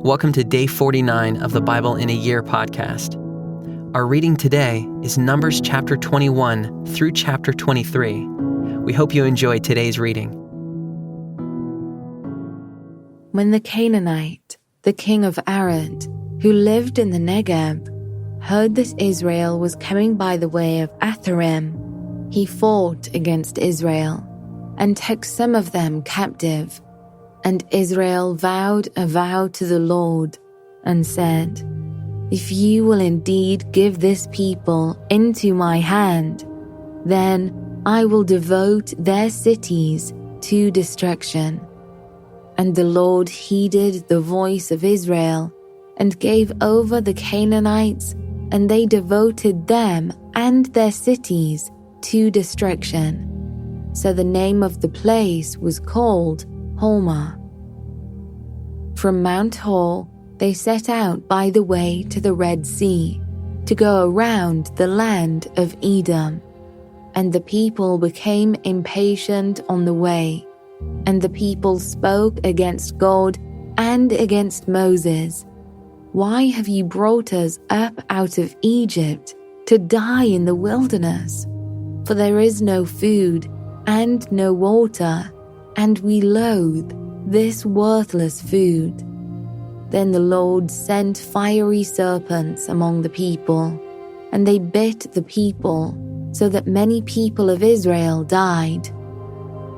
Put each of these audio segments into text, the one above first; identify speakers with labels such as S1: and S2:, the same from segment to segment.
S1: Welcome to Day 49 of the Bible in a Year podcast. Our reading today is Numbers chapter 21 through chapter 23. We hope you enjoy today's reading.
S2: When the Canaanite, the king of Arad, who lived in the Negeb, heard that Israel was coming by the way of Atharim, he fought against Israel and took some of them captive. And Israel vowed a vow to the Lord and said, "If you will indeed give this people into my hand, then I will devote their cities to destruction." And the Lord heeded the voice of Israel and gave over the Canaanites, and they devoted them and their cities to destruction. So the name of the place was called Hormah. From Mount Hor, they set out by the way to the Red Sea, to go around the land of Edom. And the people became impatient on the way, and the people spoke against God and against Moses. "Why have you brought us up out of Egypt to die in the wilderness? For there is no food and no water, and we loathe this worthless food." Then the Lord sent fiery serpents among the people, and they bit the people, so that many people of Israel died.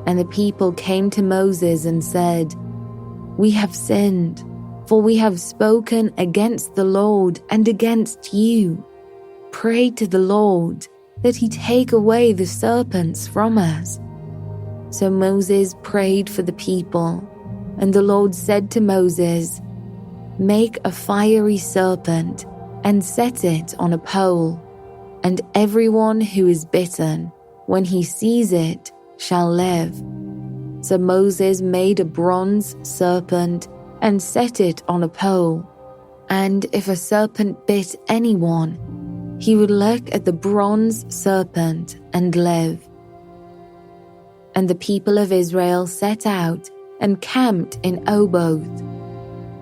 S2: And the people came to Moses and said, "We have sinned, for we have spoken against the Lord and against you. Pray to the Lord that he take away the serpents from us." So Moses prayed for the people, and the Lord said to Moses, "Make a fiery serpent and set it on a pole, and everyone who is bitten, when he sees it, shall live." So Moses made a bronze serpent and set it on a pole, and if a serpent bit anyone, he would look at the bronze serpent and live. And the people of Israel set out and camped in Oboth.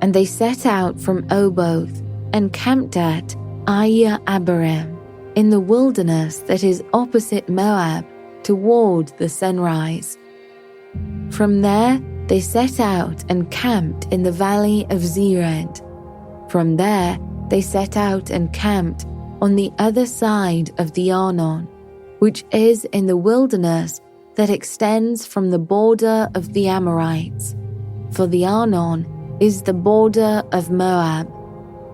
S2: And they set out from Oboth and camped at Abarim, in the wilderness that is opposite Moab, toward the sunrise. From there they set out and camped in the valley of Zered. From there they set out and camped on the other side of the Arnon, which is in the wilderness that extends from the border of the Amorites. For the Arnon is the border of Moab,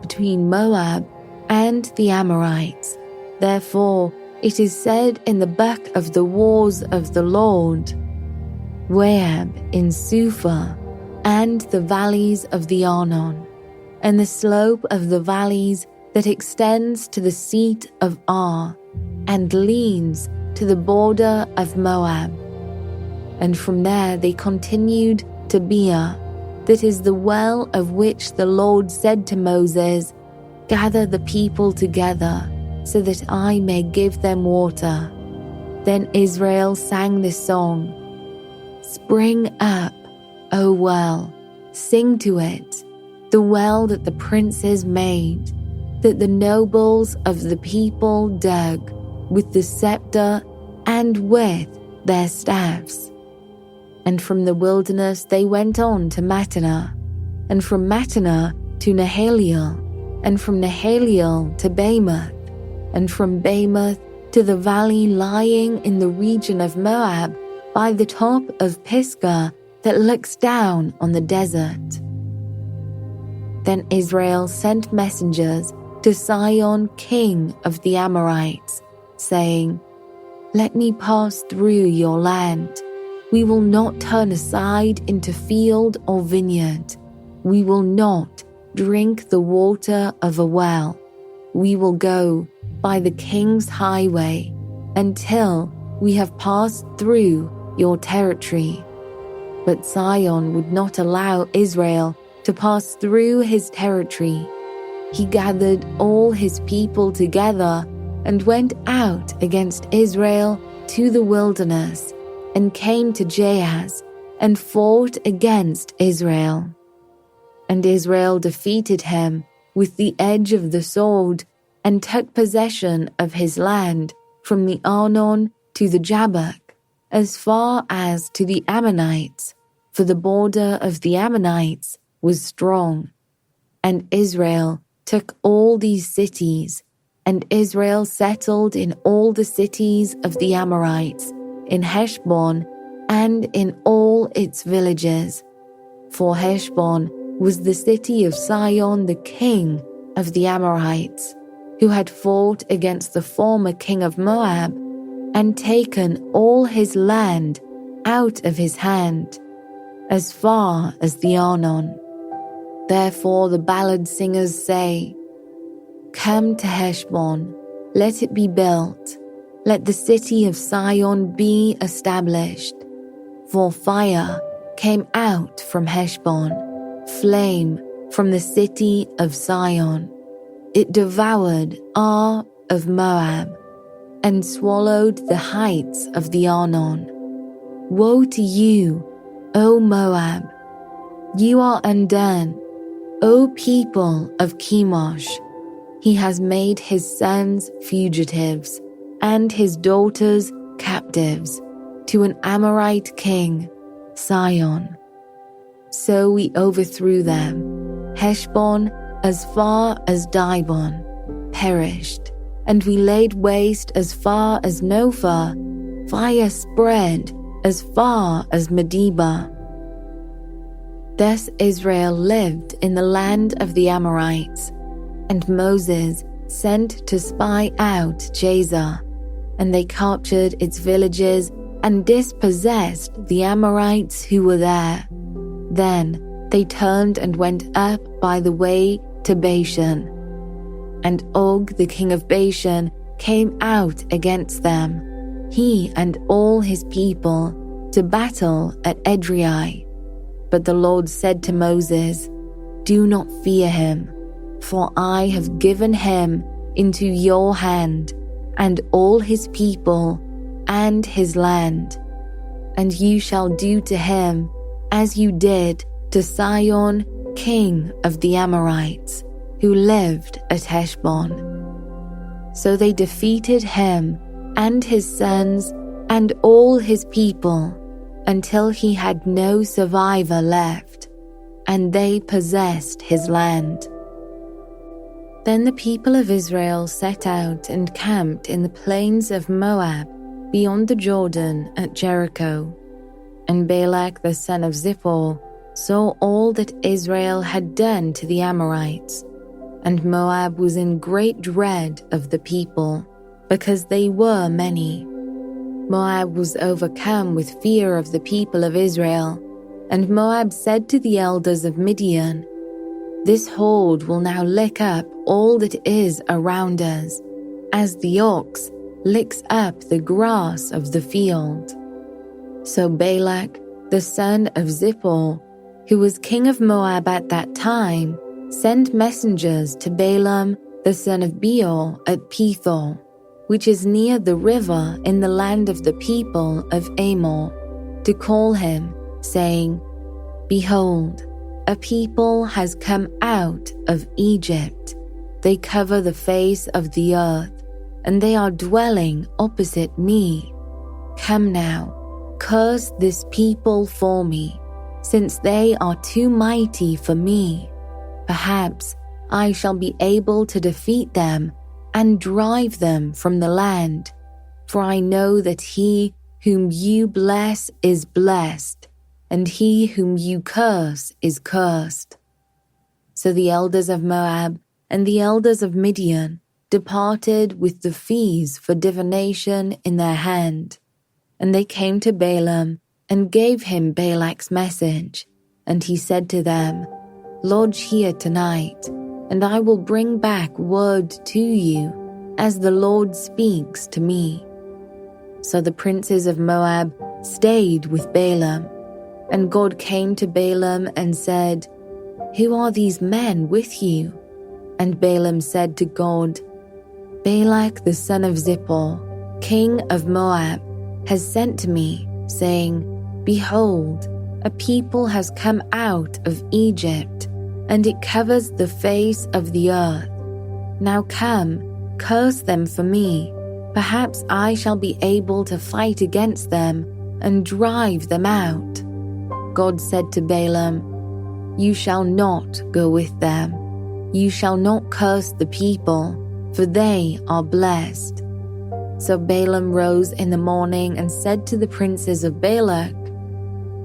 S2: between Moab and the Amorites. Therefore it is said in the book of the wars of the Lord, Wahab in Suphah, and the valleys of the Arnon, and the slope of the valleys that extends to the seat of Ar, and leans to the border of Moab. And from there they continued to Beer, that is the well of which the Lord said to Moses, "Gather the people together, so that I may give them water." Then Israel sang this song, "Spring up, O well, sing to it, the well that the princes made, that the nobles of the people dug with the scepter and with their staffs." And from the wilderness they went on to Mattanah, and from Mattanah to Nahaliel, and from Nahaliel to Bamoth, and from Bamoth to the valley lying in the region of Moab by the top of Pisgah that looks down on the desert. Then Israel sent messengers to Sihon, king of the Amorites, saying, "Let me pass through your land. We will not turn aside into field or vineyard. We will not drink the water of a well. We will go by the king's highway until we have passed through your territory." But Sihon would not allow Israel to pass through his territory. He gathered all his people together and went out against Israel to the wilderness, and came to Jahaz and fought against Israel. And Israel defeated him with the edge of the sword and took possession of his land from the Arnon to the Jabbok, as far as to the Ammonites, for the border of the Ammonites was strong. And Israel took all these cities, and Israel settled in all the cities of the Amorites, in Heshbon and in all its villages. For Heshbon was the city of Sihon the king of the Amorites, who had fought against the former king of Moab and taken all his land out of his hand, as far as the Arnon. Therefore the ballad singers say, "Come to Heshbon, let it be built, let the city of Sihon be established. For fire came out from Heshbon, flame from the city of Sihon. It devoured Ar of Moab, and swallowed the heights of the Arnon. Woe to you, O Moab! You are undone, O people of Chemosh. He has made his sons fugitives, and his daughters captives, to an Amorite king, Sihon. So we overthrew them. Heshbon, as far as Dibon, perished, and we laid waste as far as Nophah. Fire spread as far as Medeba." Thus Israel lived in the land of the Amorites, and Moses sent to spy out Jazer, and they captured its villages and dispossessed the Amorites who were there. Then they turned and went up by the way to Bashan. And Og the king of Bashan came out against them, he and all his people, to battle at Edrei. But the Lord said to Moses, "Do not fear him, for I have given him into your hand, and all his people, and his land. And you shall do to him as you did to Sihon, king of the Amorites, who lived at Heshbon." So they defeated him and his sons and all his people, until he had no survivor left, and they possessed his land. Then the people of Israel set out and camped in the plains of Moab, beyond the Jordan at Jericho. And Balak the son of Zippor saw all that Israel had done to the Amorites, and Moab was in great dread of the people, because they were many. Moab was overcome with fear of the people of Israel, and Moab said to the elders of Midian, "This horde will now lick up all that is around us, as the ox licks up the grass of the field." So Balak, the son of Zippor, who was king of Moab at that time, sent messengers to Balaam, the son of Beor, at Pethor, which is near the river in the land of the people of Amor, to call him, saying, "Behold, a people has come out of Egypt. They cover the face of the earth, and they are dwelling opposite me. Come now, curse this people for me, since they are too mighty for me. Perhaps I shall be able to defeat them and drive them from the land. For I know that he whom you bless is blessed, and he whom you curse is cursed." So the elders of Moab and the elders of Midian departed with the fees for divination in their hand. And they came to Balaam and gave him Balak's message. And he said to them, "Lodge here tonight, and I will bring back word to you, as the Lord speaks to me." So the princes of Moab stayed with Balaam, and God came to Balaam and said, "Who are these men with you?" And Balaam said to God, "Balak the son of Zippor, king of Moab, has sent to me, saying, Behold, a people has come out of Egypt, and it covers the face of the earth. Now come, curse them for me. Perhaps I shall be able to fight against them and drive them out." God said to Balaam, "You shall not go with them. You shall not curse the people, for they are blessed." So Balaam rose in the morning and said to the princes of Balak,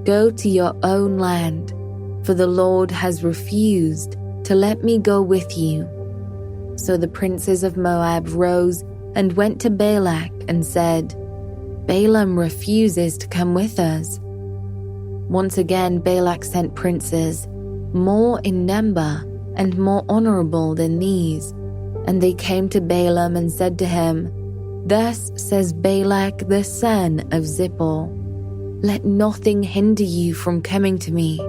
S2: "Go to your own land, for the Lord has refused to let me go with you." So the princes of Moab rose and went to Balak and said, "Balaam refuses to come with us." Once again Balak sent princes, more in number and more honorable than these, and they came to Balaam and said to him, "Thus says Balak the son of Zippor, let nothing hinder you from coming to me,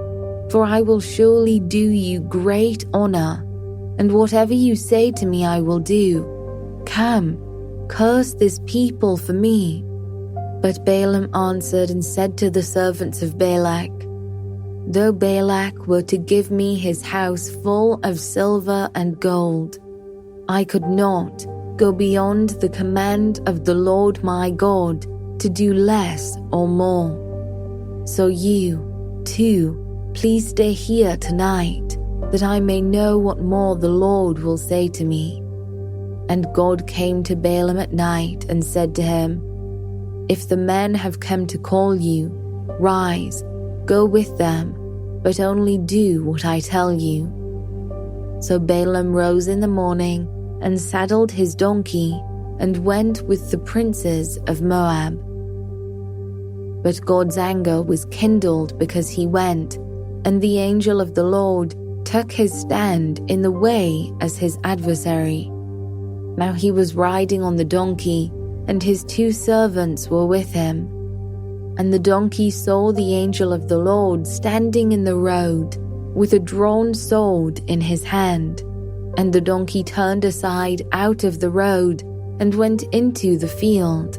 S2: for I will surely do you great honor, and whatever you say to me I will do. Come, curse this people for me." But Balaam answered and said to the servants of Balak, "Though Balak were to give me his house full of silver and gold, I could not go beyond the command of the Lord my God to do less or more. So you, too, please stay here tonight, that I may know what more the Lord will say to me." And God came to Balaam at night and said to him, "If the men have come to call you, rise, go with them, but only do what I tell you." So Balaam rose in the morning and saddled his donkey and went with the princes of Moab. But God's anger was kindled because he went, and the angel of the Lord took his stand in the way as his adversary. Now he was riding on the donkey, and his 2 servants were with him. And the donkey saw the angel of the Lord standing in the road, with a drawn sword in his hand. And the donkey turned aside out of the road and went into the field.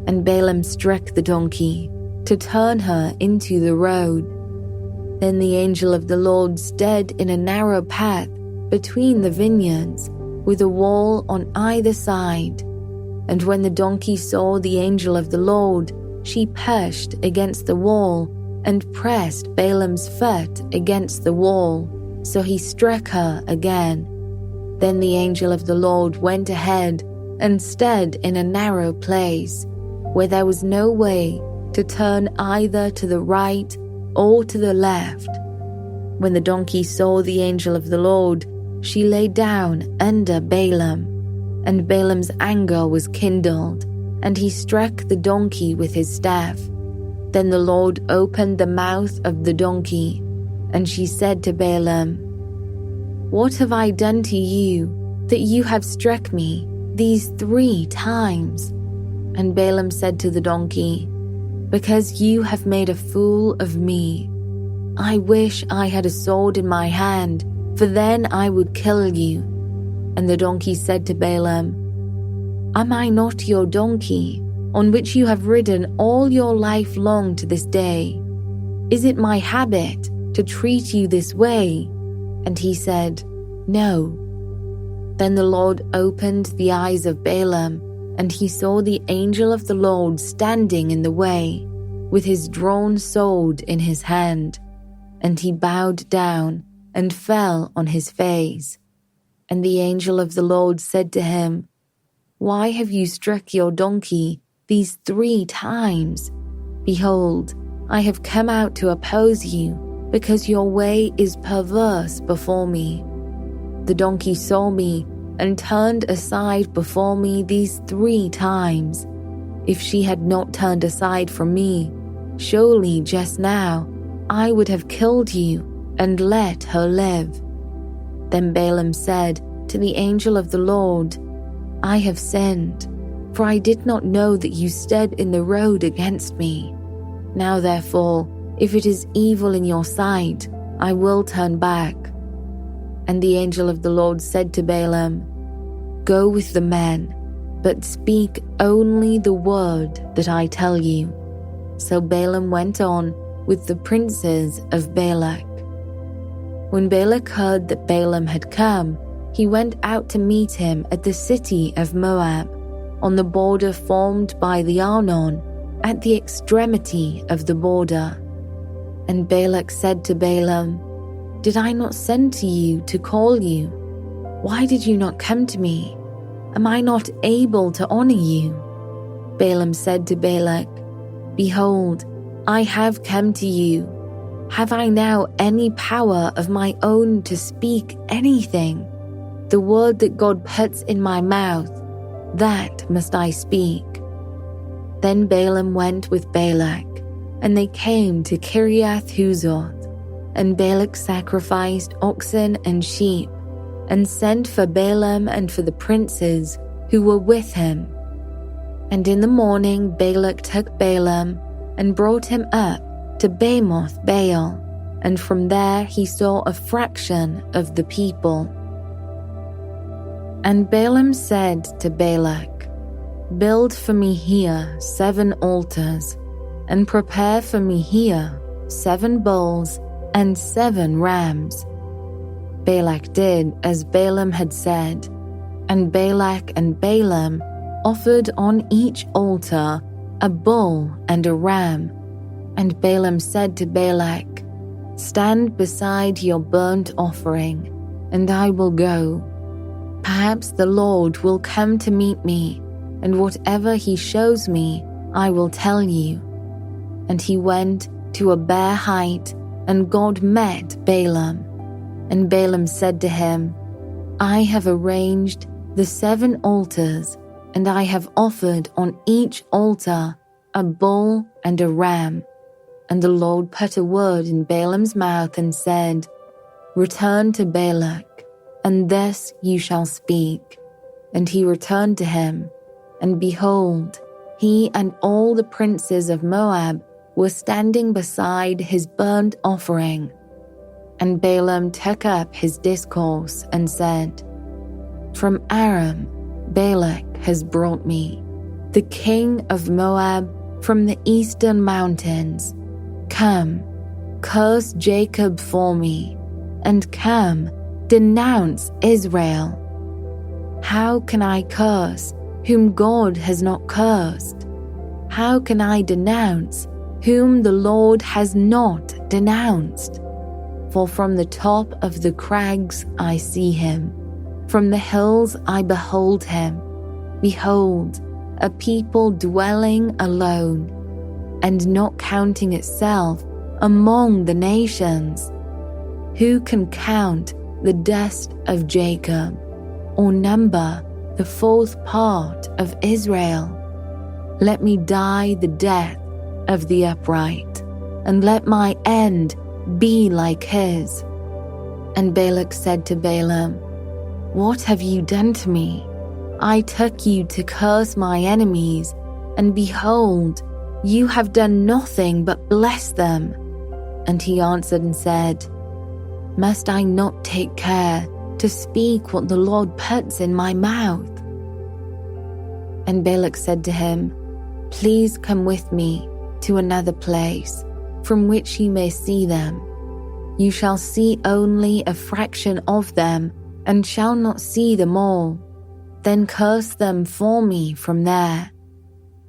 S2: And Balaam struck the donkey to turn her into the road. Then the angel of the Lord stood in a narrow path between the vineyards, with a wall on either side. And when the donkey saw the angel of the Lord, she pushed against the wall and pressed Balaam's foot against the wall, so he struck her again. Then the angel of the Lord went ahead and stood in a narrow place, where there was no way to turn either to the right or to the left. When the donkey saw the angel of the Lord, she lay down under Balaam, and Balaam's anger was kindled, and he struck the donkey with his staff. Then the Lord opened the mouth of the donkey, and she said to Balaam, "What have I done to you, that you have struck me these 3 times?" And Balaam said to the donkey, "Because you have made a fool of me. I wish I had a sword in my hand, for then I would kill you." And the donkey said to Balaam, "Am I not your donkey, on which you have ridden all your life long to this day? Is it my habit to treat you this way?" And he said, "No." Then the Lord opened the eyes of Balaam, and he saw the angel of the Lord standing in the way, with his drawn sword in his hand. And he bowed down and fell on his face. And the angel of the Lord said to him, "Why have you struck your donkey these 3 times? Behold, I have come out to oppose you, because your way is perverse before me. The donkey saw me and turned aside before me these 3 times. If she had not turned aside from me, surely just now I would have killed you and let her live." Then Balaam said to the angel of the Lord, "I have sinned, for I did not know that you stood in the road against me. Now therefore, if it is evil in your sight, I will turn back." And the angel of the Lord said to Balaam, "Go with the men, but speak only the word that I tell you." So Balaam went on with the princes of Balak. When Balak heard that Balaam had come, he went out to meet him at the city of Moab, on the border formed by the Arnon, at the extremity of the border. And Balak said to Balaam, "Did I not send to you to call you? Why did you not come to me? Am I not able to honor you?" Balaam said to Balak, "Behold, I have come to you. Have I now any power of my own to speak anything? The word that God puts in my mouth, that must I speak." Then Balaam went with Balak, and they came to Kiriath-Huzoth, and Balak sacrificed oxen and sheep, and sent for Balaam and for the princes who were with him. And in the morning Balak took Balaam and brought him up to Bamoth Baal, and from there he saw a fraction of the people. And Balaam said to Balak, "Build for me here 7 altars, and prepare for me here 7 bulls and 7 rams." Balak did as Balaam had said, and Balak and Balaam offered on each altar a bull and a ram. And Balaam said to Balak, "Stand beside your burnt offering, and I will go. Perhaps the Lord will come to meet me, and whatever he shows me, I will tell you." And he went to a bare height, and God met Balaam. And Balaam said to him, "I have arranged the 7 altars, and I have offered on each altar a bull and a ram." And the Lord put a word in Balaam's mouth and said, "Return to Balak, and this you shall speak." And he returned to him, and behold, he and all the princes of Moab were standing beside his burnt offering. And Balaam took up his discourse and said, "From Aram Balak has brought me, the king of Moab from the eastern mountains. Come, curse Jacob for me, and come, denounce Israel. How can I curse whom God has not cursed? How can I denounce whom the Lord has not denounced? For from the top of the crags I see him, from the hills I behold him. Behold, a people dwelling alone, and not counting itself among the nations. Who can count the dust of Jacob, or number the 4th part of Israel? Let me die the death of the upright, and let my end be like his." And Balak said to Balaam, "What have you done to me? I took you to curse my enemies, and behold, you have done nothing but bless them." And he answered and said, "Must I not take care to speak what the Lord puts in my mouth?" And Balak said to him, "Please come with me to another place, from which you may see them. You shall see only a fraction of them, and shall not see them all. Then curse them for me from there."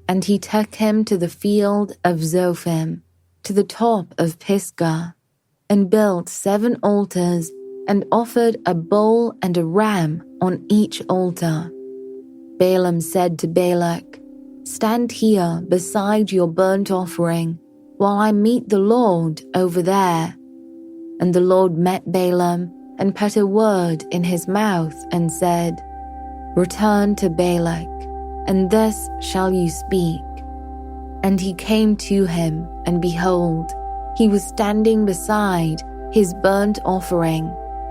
S2: And he took him to the field of Zophim, to the top of Pisgah, and built 7 altars, and offered a bull and a ram on each altar. Balaam said to Balak, "Stand here beside your burnt offering, while I meet the Lord over there." And the Lord met Balaam, and put a word in his mouth, and said, "Return to Balak, and this shall you speak." And he came to him, and behold, he was standing beside his burnt offering,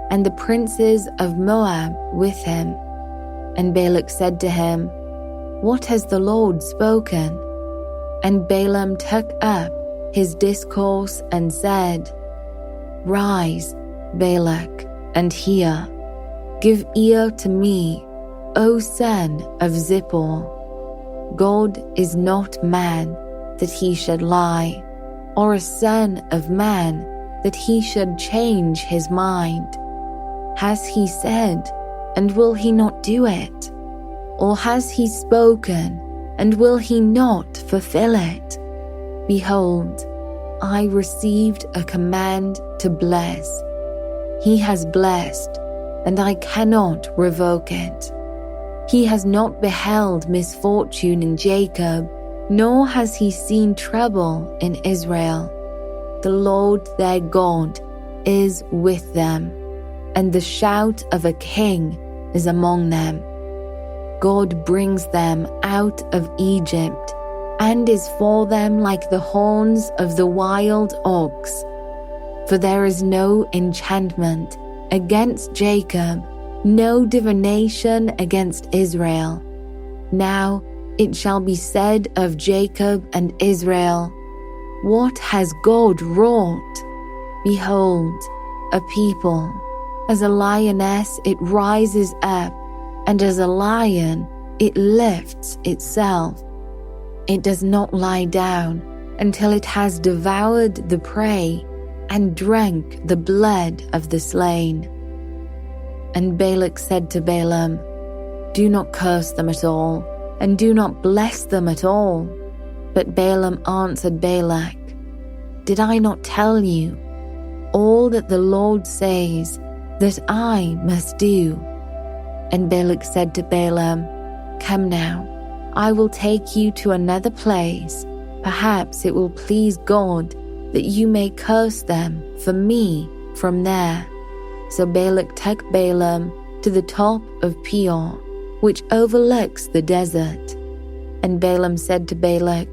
S2: and the princes of Moab with him. And Balak said to him, "What has the Lord spoken?" And Balaam took up his discourse and said, "Rise, Balak, and hear. Give ear to me, O son of Zippor. God is not man, that he should lie, or a son of man, that he should change his mind? Has he said, and will he not do it? Or has he spoken, and will he not fulfill it? Behold, I received a command to bless. He has blessed, and I cannot revoke it. He has not beheld misfortune in Jacob, nor has he seen trouble in Israel. The Lord their God is with them, and the shout of a king is among them. God brings them out of Egypt, and is for them like the horns of the wild ox. For there is no enchantment against Jacob, no divination against Israel. Now it shall be said of Jacob and Israel, what has God wrought? Behold, a people, as a lioness it rises up, and as a lion it lifts itself. It does not lie down until it has devoured the prey and drank the blood of the slain. And Balak said to Balaam, do not curse them at all, and do not bless them at all. But Balaam answered Balak, did I not tell you all that the Lord says that I must do? And Balak said to Balaam, come now, I will take you to another place. Perhaps it will please God that you may curse them for me from there. So Balak took Balaam to the top of Peor, which overlooks the desert. And Balaam said to Balak,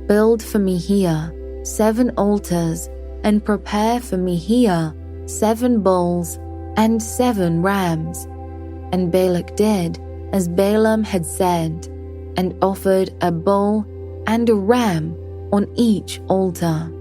S2: build for me here 7 altars, and prepare for me here 7 bulls and 7 rams. And Balak did as Balaam had said, and offered a bull and a ram on each altar.